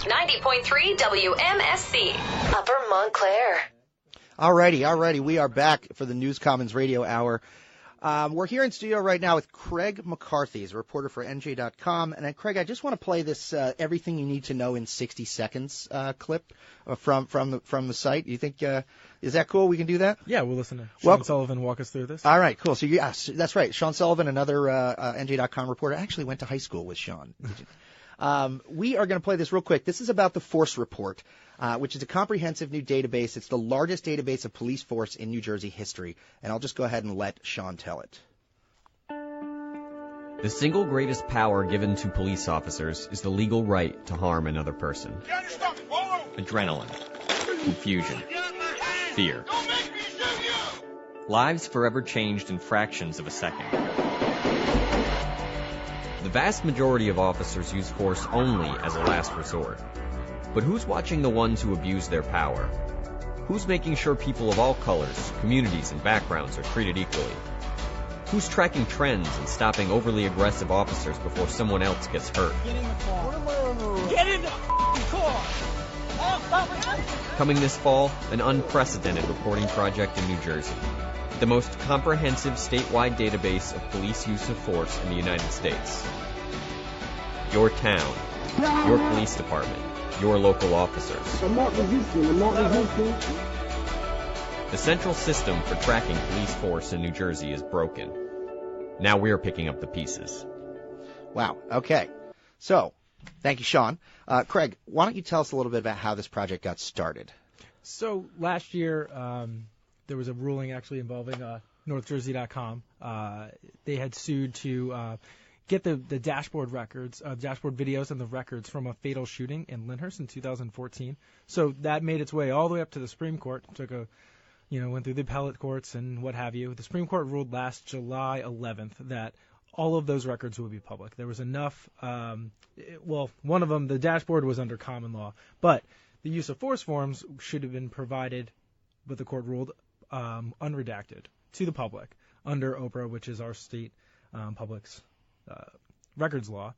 90.3 WMSC, Upper Montclair. Alrighty. We are back for the News Commons Radio Hour. We're here in studio right now with Craig McCarthy, he's a reporter for NJ.com. And Craig, I just want to play this "Everything You Need to Know in 60 Seconds" clip from the site. You think is that cool? We can do that? Yeah, we'll listen to Sean Sullivan walk us through this. All right, cool. So yes, that's right. Sean Sullivan, another NJ.com reporter. I actually went to high school with Sean. We are going to play this real quick. This is about the Force Report, which is a comprehensive new database. It's the largest database of police force in New Jersey history. And I'll just go ahead and let Sean tell it. The single greatest power given to police officers is the legal right to harm another person. Adrenaline, confusion, fear. Lives forever changed in fractions of a second. The vast majority of officers use force only as a last resort. But who's watching the ones who abuse their power? Who's making sure people of all colors, communities, and backgrounds are treated equally? Who's tracking trends and stopping overly aggressive officers before someone else gets hurt? Get in the car! Coming this fall, an unprecedented reporting project in New Jersey. The most comprehensive statewide database of police use of force in the United States. Your town, your police department, your local officers. I'm not resisting. The central system for tracking police force in New Jersey is broken. Now we're picking up the pieces. Wow. Okay. So, thank you, Sean. Craig, why don't you tell us a little bit about how this project got started? So last year, there was a ruling actually involving NorthJersey.com. They had sued to get the dashboard records, dashboard videos and the records from a fatal shooting in Lyndhurst in 2014. So that made its way all the way up to the Supreme Court. Went through the appellate courts and what have you. The Supreme Court ruled last July 11th that all of those records would be public. There was enough. One of them, the dashboard, was under common law, but the use of force forms should have been provided, but the court ruled unredacted to the public under OPRA, which is our state public's records law.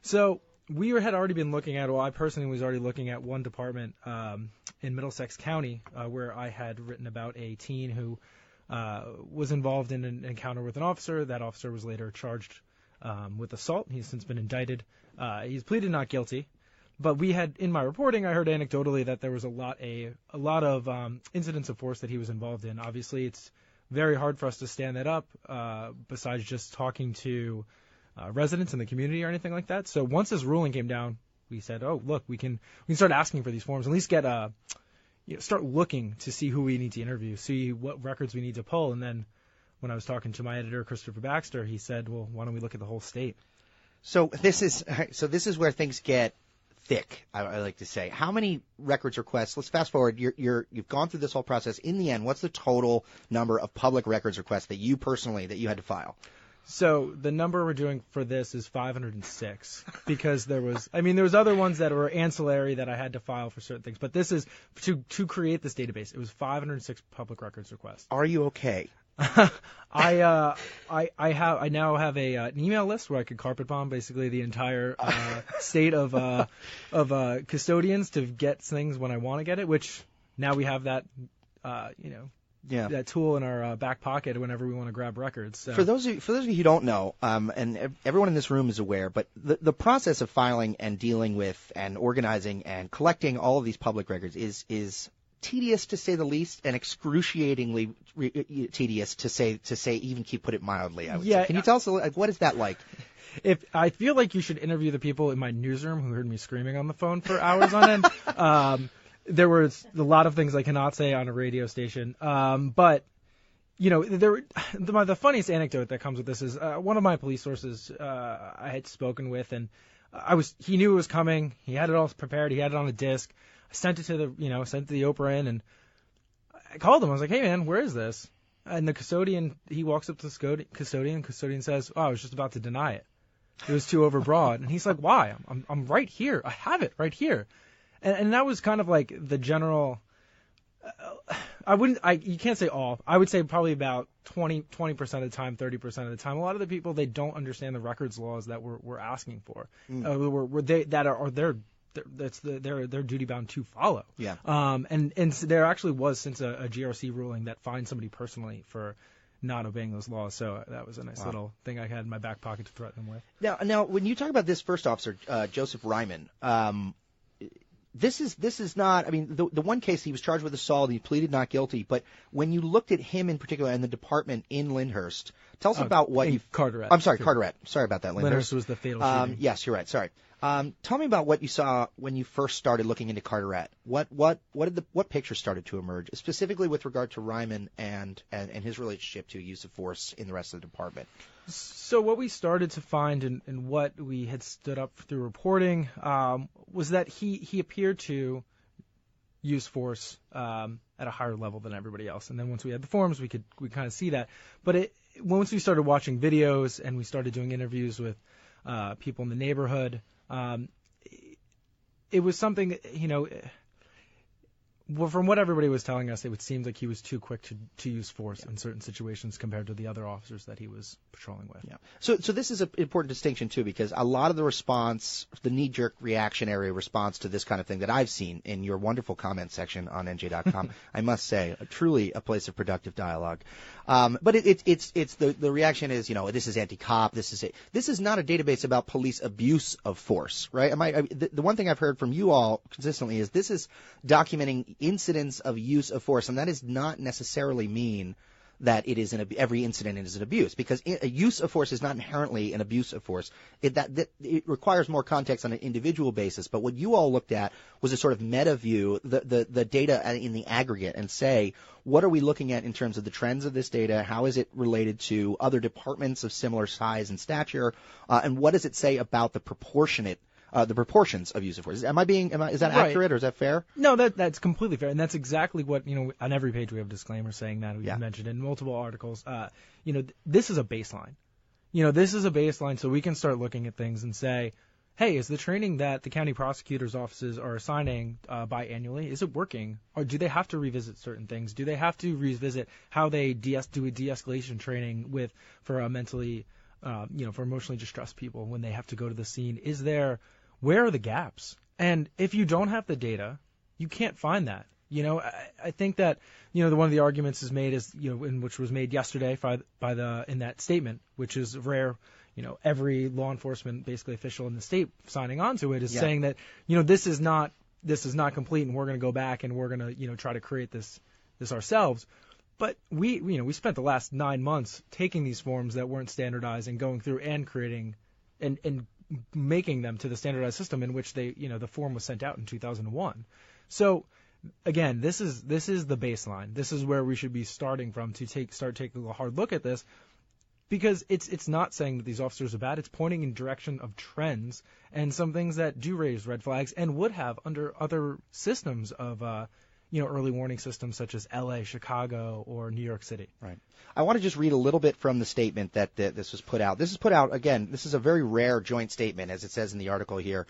So we had already been looking at, I personally was already looking at one department in Middlesex County where I had written about a teen who was involved in an encounter with an officer. That officer was later charged with assault. He's since been indicted. He's pleaded not guilty. But we had, in my reporting, I heard anecdotally that there was a lot of incidents of force that he was involved in. Obviously, it's very hard for us to stand that up besides just talking to residents in the community or anything like that. So once this ruling came down, we said, oh, look, we can start asking for these forms, at least get start looking to see who we need to interview, see what records we need to pull. And then when I was talking to my editor, Christopher Baxter, he said, well, why don't we look at the whole state? So this is where things get thick, I like to say. How many records requests? Let's fast forward. You've gone through this whole process. In the end, what's the total number of public records requests that you had to file? So the number we're doing for this is 506 because there was other ones that were ancillary that I had to file for certain things, but this is to create this database. It was 506 public records requests. Are you okay? I now have an email list where I could carpet bomb basically the entire state of custodians to get things when I want to get it, which now we have that that tool in our back pocket whenever we want to grab records. So. For those of you who don't know, and everyone in this room is aware, but the process of filing and dealing with and organizing and collecting all of these public records is tedious to say the least, and excruciatingly tedious to say even put it mildly. I would say. Can you tell us what is that like? If I feel like you should interview the people in my newsroom who heard me screaming on the phone for hours on end. There was a lot of things I cannot say on a radio station, but the funniest anecdote that comes with this is one of my police sources I had spoken with, and he knew it was coming. He had it all prepared. He had it on a disc. I sent it to the Oprah in, and I called him. I was like, "Hey man, where is this?" And the custodian, he walks up to the custodian. Custodian says, "Oh, I was just about to deny it. It was too overbroad." And he's like, "Why? I'm right here. I have it right here." And that was kind of like the general. You can't say all. I would say probably about 20% of the time, 30% of the time. A lot of the people, they don't understand the records laws that we're asking for. They're that's they're duty bound to follow. Yeah. And there actually was since a GRC ruling that fined somebody personally for not obeying those laws. So that was a nice little thing I had in my back pocket to threaten them with. Now, when you talk about this first officer, Joseph Ryman, this is not. I mean, the one case he was charged with assault, he pleaded not guilty. But when you looked at him in particular and the department in Lyndhurst, tell us about what you. Carteret. I'm sorry, Carteret. Sorry about that. Lyndhurst was the fatal shooting. Yes, you're right. Sorry. Tell me about what you saw when you first started looking into Carteret. What picture started to emerge, specifically with regard to Ryman and his relationship to use of force in the rest of the department? So what we started to find and what we had stood up through reporting was that he appeared to use force at a higher level than everybody else. And then once we had the forms, we kind of see that. But once we started watching videos and we started doing interviews with people in the neighborhood, it was something, well, from what everybody was telling us, it would seem like he was too quick to use force in certain situations compared to the other officers that he was patrolling with. Yeah. So this is an important distinction, too, because a lot of the response, the knee-jerk reactionary response to this kind of thing that I've seen in your wonderful comment section on NJ.com, I must say, truly a place of productive dialogue. But it's the reaction is, this is anti-cop, this is not a database about police abuse of force, right? The one thing I've heard from you all consistently is this is documenting incidents of use of force, and that does not necessarily mean that it is every incident is an abuse, because a use of force is not inherently an abuse of force. It requires more context on an individual basis. But what you all looked at was a sort of meta view, the data in the aggregate, and say, what are we looking at in terms of the trends of this data? How is it related to other departments of similar size and stature? And what does it say about the proportions of use of force? Is that right. accurate, or is that fair? No, that's completely fair, and that's exactly what on every page we have a disclaimer saying that we've mentioned in multiple articles. This is a baseline. This is a baseline, so we can start looking at things and say, hey, is the training that the county prosecutor's offices are assigning biannually, is it working, or do they have to revisit certain things? Do they have to revisit how they do a de-escalation training for mentally, for emotionally distressed people when they have to go to the scene? Where are the gaps? And if you don't have the data, you can't find that. I think that, one of the arguments is made which was made yesterday in that statement, which is rare. Every law enforcement, basically official in the state signing on to it is saying that, this is not complete, and we're going to go back and we're going to, try to create this ourselves. But we spent the last 9 months taking these forms that weren't standardized and going through and creating and making them to the standardized system in which the form was sent out in 2001. So again, this is the baseline. This is where we should be starting from to start taking a hard look at this, because it's not saying that these officers are bad. It's pointing in direction of trends and some things that do raise red flags and would have under other systems of early warning systems such as LA, Chicago, or New York City. Right. I want to just read a little bit from the statement that this was put out. This is put out, again, this is a very rare joint statement, as it says in the article here.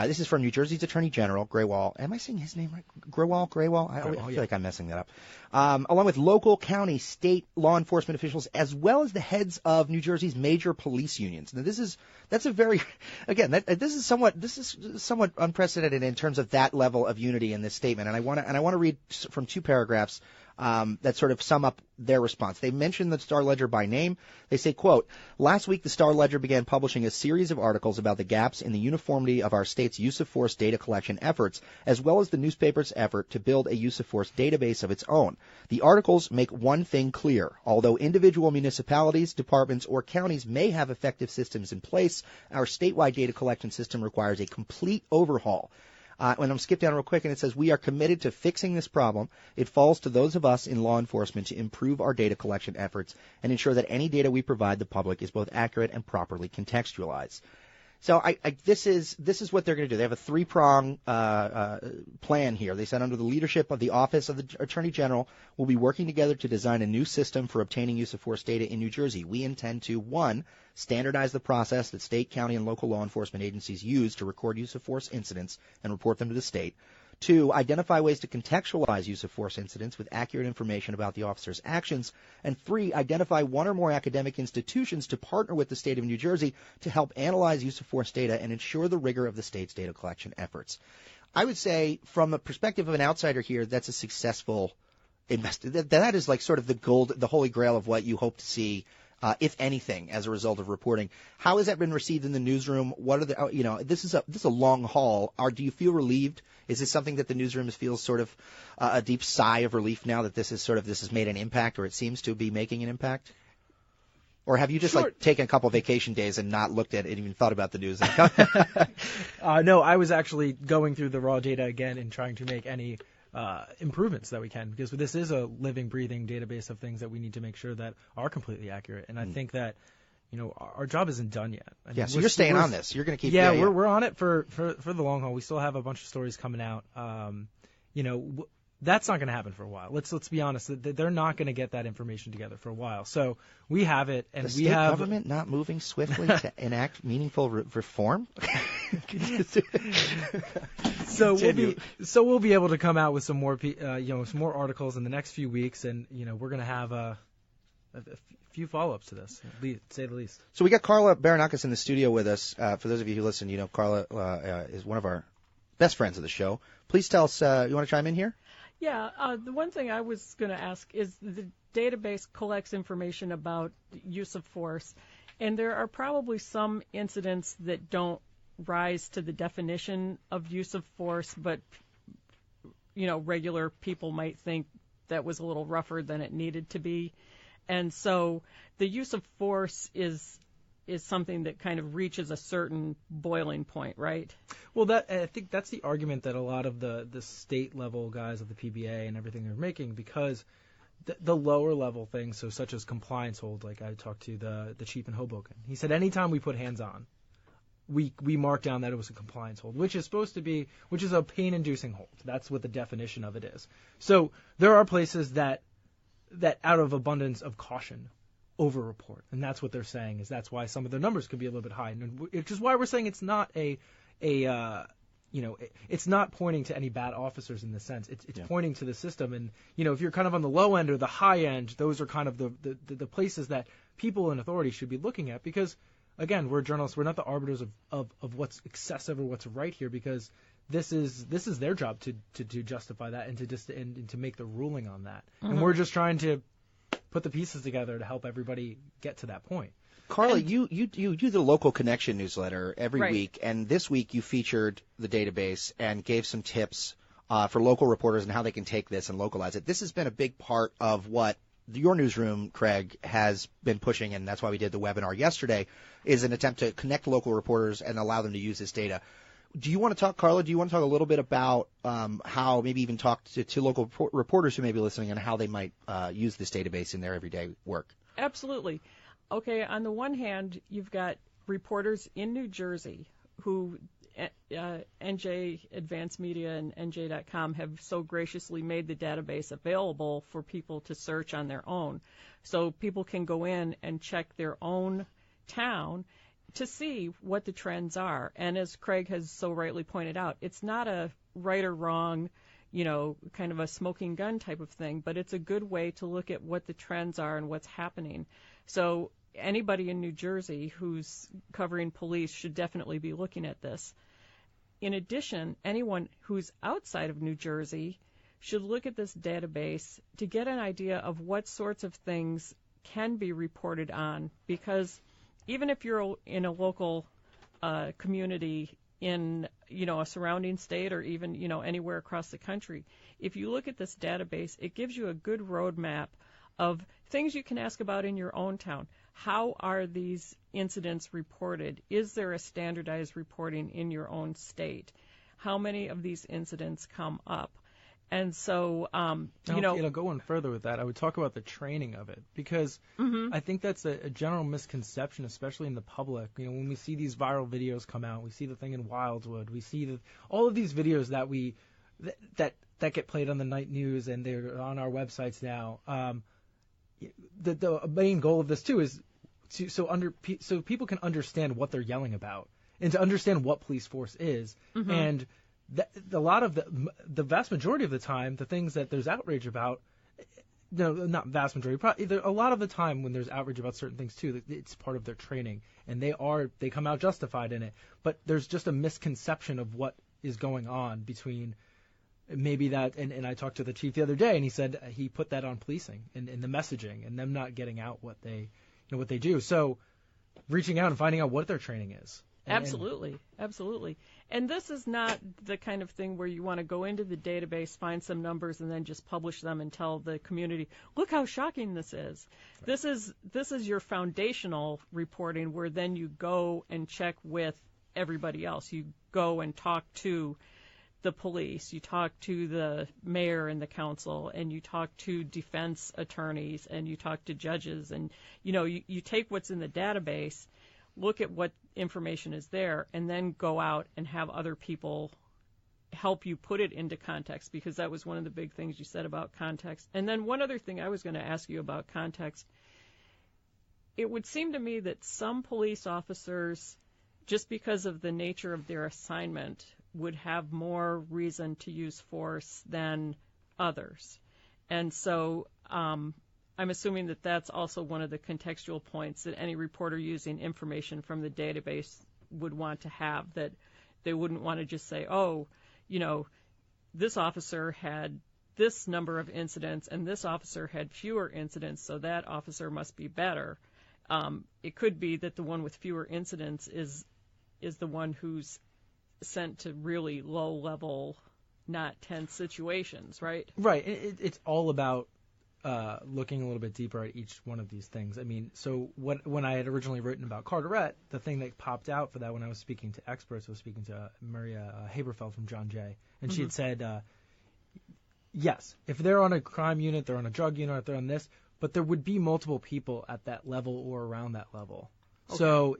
This is from New Jersey's Attorney General, Graywall. Am I saying his name right? Graywall? I feel like I'm messing that up. Along with local, county, state law enforcement officials, as well as the heads of New Jersey's major police unions. Now, this is somewhat unprecedented in terms of that level of unity in this statement. And I want to read from two paragraphs that sort of sum up their response. They mention the Star-Ledger by name. They say, quote, "Last week the Star-Ledger began publishing a series of articles about the gaps in the uniformity of our state's use of force data collection efforts, as well as the newspaper's effort to build a use of force database of its own. The articles make one thing clear. Although individual municipalities, departments, or counties may have effective systems in place, our statewide data collection system requires a complete overhaul." When I'm skip down real quick, and it says, "We are committed to fixing this problem. It falls to those of us in law enforcement to improve our data collection efforts and ensure that any data we provide the public is both accurate and properly contextualized." So this is what they're going to do. They have a three-prong plan here. They said, under the leadership of the Office of the Attorney General, we'll be working together to design a new system for obtaining use of force data in New Jersey. We intend to, 1, standardize the process that state, county, and local law enforcement agencies use to record use of force incidents and report them to the state. 2, identify ways to contextualize use of force incidents with accurate information about the officer's actions. And 3, identify one or more academic institutions to partner with the state of New Jersey to help analyze use of force data and ensure the rigor of the state's data collection efforts. I would say, from the perspective of an outsider here, that's a successful that is like sort of the holy grail of what you hope to see, if anything, as a result of reporting. How has that been received in the newsroom? What are the, this is a long haul. Do you feel relieved? Is this something that the newsroom feels sort of a deep sigh of relief now that this has made an impact, or it seems to be making an impact? Or have you just taken a couple of vacation days and not looked at it and even thought about the news? No, I was actually going through the raw data again and trying to make any improvements that we can, because this is a living, breathing database of things that we need to make sure that are completely accurate. And I think that, our job isn't done yet. So you're staying on this. You're going to keep. Yeah, we're on it for the long haul. We still have a bunch of stories coming out. That's not going to happen for a while. Let's be honest. They're not going to get that information together for a while. So we have it, and we have the government not moving swiftly to enact meaningful reform. So we'll be able to come out with some more some more articles in the next few weeks, and we're going to have a few follow-ups to this, to say the least. So we got Carla Baranauckas in the studio with us. For those of you who listen, Carla is one of our best friends of the show. Please tell us, you want to chime in here? Yeah, the one thing I was going to ask is the database collects information about use of force, and there are probably some incidents that don't rise to the definition of use of force, but regular people might think that was a little rougher than it needed to be. And so the use of force is something that kind of reaches a certain boiling point, right? Well, I think that's the argument that a lot of the state level guys of the PBA and everything are making, because the lower level things, so such as compliance hold, like I talked to the chief in Hoboken. He said anytime we put hands on, we mark down that it was a compliance hold, which is a pain-inducing hold. That's what the definition of it is. So there are places that out of abundance of caution over-report, and that's what they're saying. That's why some of the numbers could be a little bit high, and which is why we're saying it's not it's not pointing to any bad officers in this sense. It's pointing to the system, and if you're kind of on the low end or the high end, those are kind of the places that people in authority should be looking at, because again, we're journalists. We're not the arbiters of what's excessive or what's right here, because this is their job to justify that and to make the ruling on that. Mm-hmm. And we're just trying to put the pieces together to help everybody get to that point. Carla, you do the Local Connection newsletter every week, and this week you featured the database and gave some tips for local reporters and how they can take this and localize it. This has been a big part of what your newsroom, Craig, has been pushing, and that's why we did the webinar yesterday, is an attempt to connect local reporters and allow them to use this data. Do you want to talk, Carla, a little bit about how maybe even talk to local reporters who may be listening and how they might use this database in their everyday work? Absolutely. Okay, on the one hand, you've got reporters in New Jersey who NJ Advanced Media and NJ.com have so graciously made the database available for people to search on their own. So people can go in and check their own town to see what the trends are. And as Craig has so rightly pointed out, it's not a right or wrong, kind of a smoking gun type of thing, but it's a good way to look at what the trends are and what's happening. So anybody in New Jersey who's covering police should definitely be looking at this. In addition, anyone who's outside of New Jersey should look at this database to get an idea of what sorts of things can be reported on, because even if you're in a local community in, a surrounding state or even, anywhere across the country, if you look at this database, it gives you a good roadmap of things you can ask about in your own town. How are these incidents reported? Is there a standardized reporting in your own state? How many of these incidents come up? And so, going further with that, I would talk about the training of it, because I think that's a general misconception, especially in the public. When we see these viral videos come out, we see the thing in Wildwood, we see all of these videos that get played on the night news, and they're on our websites now. The main goal of this too is so people can understand what they're yelling about and to understand what police force is. Mm-hmm. And a lot of the vast majority of the time, the things that there's outrage about, no, not vast majority, probably a lot of the time when there's outrage about certain things too, it's part of their training and they come out justified in it. But there's just a misconception of what is going on between maybe that, and I talked to the chief the other day, and he said he put that on policing and the messaging and them not getting out what they do. So reaching out and finding out what their training is. Absolutely. And this is not the kind of thing where you want to go into the database, find some numbers, and then just publish them and tell the community, look how shocking this is. Right. This is your foundational reporting where then you go and check with everybody else. You go and talk to the police, you talk to the mayor and the council, and you talk to defense attorneys, and you talk to judges, and you take what's in the database, look at what information is there, and then go out and have other people help you put it into context, because that was one of the big things you said about context. And then one other thing I was going to ask you about context, it would seem to me that some police officers, just because of the nature of their assignment, would have more reason to use force than others. And so I'm assuming that that's also one of the contextual points that any reporter using information from the database would want to have, that they wouldn't want to just say, this officer had this number of incidents and this officer had fewer incidents, so that officer must be better. It could be that the one with fewer incidents is the one who's sent to really low-level, not tense situations, right? Right. It's all about looking a little bit deeper at each one of these things. I mean, so when I had originally written about Carteret, the thing that popped out for that when I was speaking to experts, I was speaking to Maria Haberfeld from John Jay, and she had said, yes, if they're on a crime unit, they're on a drug unit, if they're on this, but there would be multiple people at that level or around that level. Okay. So,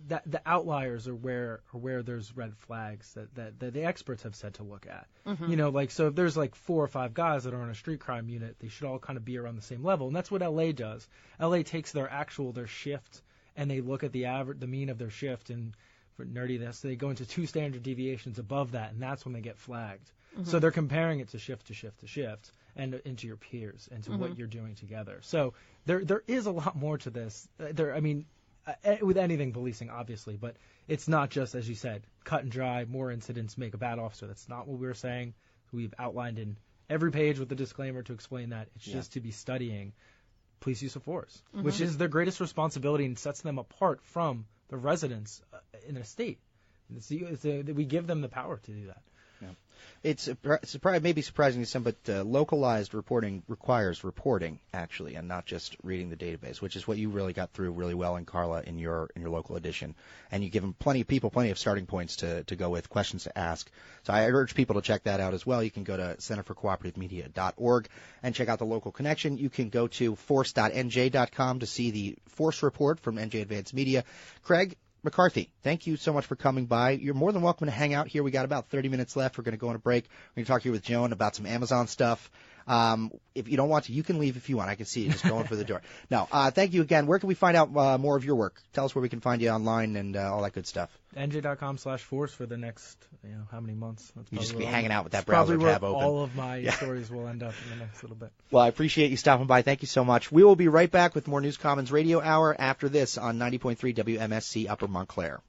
that the outliers are where there's red flags that the experts have said to look at. Mm-hmm. So if there's 4 or 5 guys that are on a street crime unit, they should all kind of be around the same level. And that's what LA does. LA takes their shift and they look at the mean of their shift, and for nerdiness, they go into 2 standard deviations above that, and that's when they get flagged. Mm-hmm. So they're comparing it to shift to shift to shift and into your peers and to what you're doing together. So there is a lot more to this. With anything policing, obviously, but it's not just, as you said, cut and dry, more incidents make a bad officer. That's not what we're saying. We've outlined in every page with the disclaimer to explain that. It's just to be studying police use of force, which is their greatest responsibility and sets them apart from the residents in a state. We give them the power to do that. Yeah. It's maybe surprising to some, but localized reporting requires reporting, actually, and not just reading the database, which is what you really got through really well in Carla in your local edition. And you give them plenty of starting points to go with, questions to ask. So I urge people to check that out as well. You can go to centerforcooperativemedia.org and check out the local connection. You can go to force.nj.com to see the force report from NJ Advanced Media. Craig McCarthy, thank you so much for coming by. You're more than welcome to hang out here. We got about 30 minutes left. We're going to go on a break. We're going to talk here with Joan about some Amazon stuff. If you don't want to, you can leave if you want. I can see you just going for the door. No, thank you again. Where can we find out more of your work? Tell us where we can find you online and all that good stuff. NJ.com/force for the next, how many months? You just be hanging out with that browser tab open. All of my stories will end up in the next little bit. Well, I appreciate you stopping by. Thank you so much. We will be right back with more News Commons Radio Hour after this on 90.3 WMSC Upper Montclair.